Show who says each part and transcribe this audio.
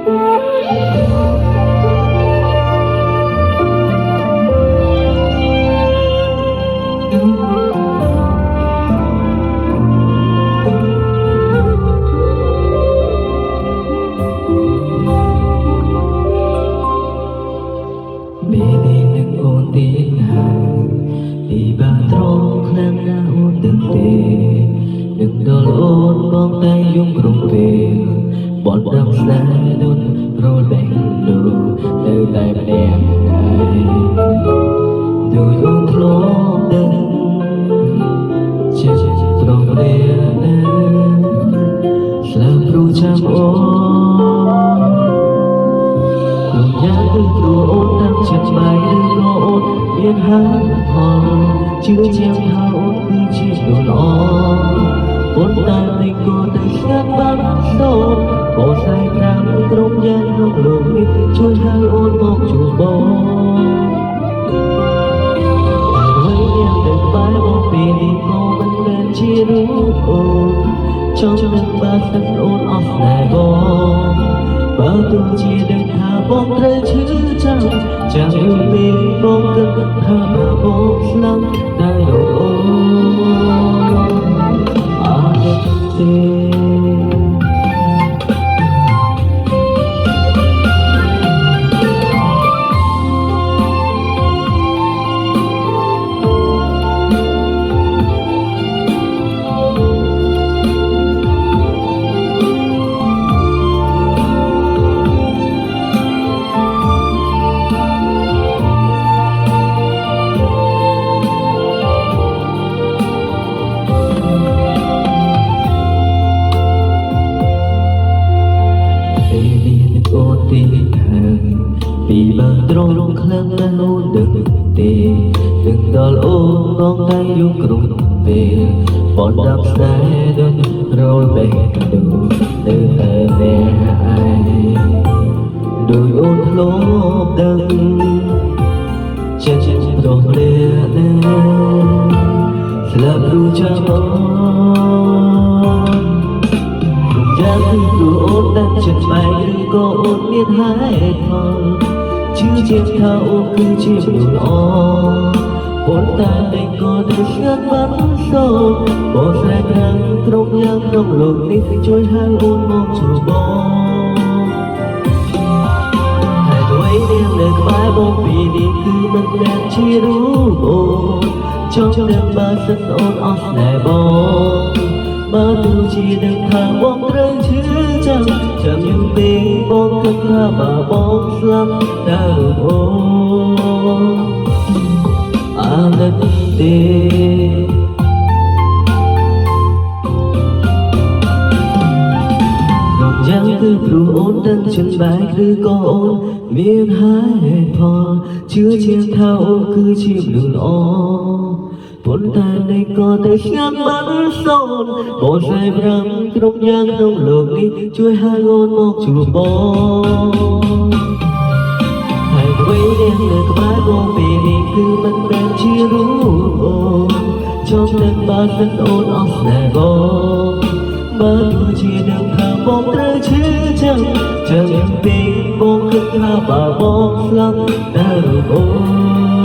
Speaker 1: ពីបាត្រង់ខ្លាំងណាស់អូនដឹងទេនឹងដល់អូនបងតែយំក្រុងពេលបនដាំស្នេហ៍ដូនរលបែងដូនៅតែម្នាក់ដែរដូចអូនធ្លាប់ដឹងចិត្តត្រង់នេះណាស្លាប់ព្រោះចាំអូនយ៉ាងគឺព្រោះអូនតាំងចិត្តស្បែកឬក៏អូនមានហើយផងជឿជាក់ថាអូនគឺជាមនុស្សល្អប៉ុន្តែមិនក៏តែស្ងាត់បានសូនបងស្រីប្រាំក្រុមយ៉ាងក្នុងលោកនេះជួយហៅអូនមកជួបបងហើយយ៉ាងទៅបែបបងពេលនេះក៏មិនមែនជារូបអូនចង់នឹងបានស្គាល់អូនអស់ស្នេហ៍បងបើទោះជាដឹងថាបងត្រូវឈឺចាំយូរពេកបងគិតថាបងស្លាប់តែអូនអត់ទេ ពីបើត្រង់ខ្លាំងណាស់អូនដឹងទេដឹងដល់អូនបងតែយំក្រុងពេលបនដាប់ស្នេហ៍ដូចរលបែកដូនៅតែអ្នកឯងដោយអូនធ្លាប់ដឹងចិត្តរស់លាណាស្លាប់ព្រោះចាំអូនយ៉ាងគឺព្រោះអូនដាក់ចិត្តស្បែកឬក៏អូនមានហេតុផលជឿជាក់ថាអូនគឺជាមនុស្សល្អប៉ុន្តែតែក៏នៅស្ងាត់បាត់សូនបងស្រីខាងត្រង់យ៉ាងក្នុងលោកនេះជួយហៅអូនមកជួបបងហើយអ្វីដែលនៅក្បែរបងពីនេះគឺមិនមែនជារូបអូនចង់ដឹងបើសិនអូនអស់ស្នេហ៍បងបើទោះជាដឹងថាបងត្រូវឈឺចាំយូរពេកបងគិតថាបើបងស្លាប់តើអូនអាណិតទេក្នុងយ៉ាងគឺព្រោះអូនដឹងចិត្តបែកឬក៏អូនមានហេតុផលជឿជាក់ថាអូនគឺជាមនុស្សល្អប៉ុន្តែនៃក៏តែស្ងាត់បាត់សូនបងស្រីប្រាំគ្រប់យ៉ាងក្នុងលោកនេះជួយហៅអូនមកជួបបងហើយអ្វីដែលនៅក្បែរបងពេលនេះគឺមិនមែនជារូបអូនចង់នឹងបើសិនអូនអស់ស្នេហ៍បងបើទោះជាដឹងថាបងត្រូវឈឺចាំពេកបងគិតថាបើបងស្លាប់តើអូន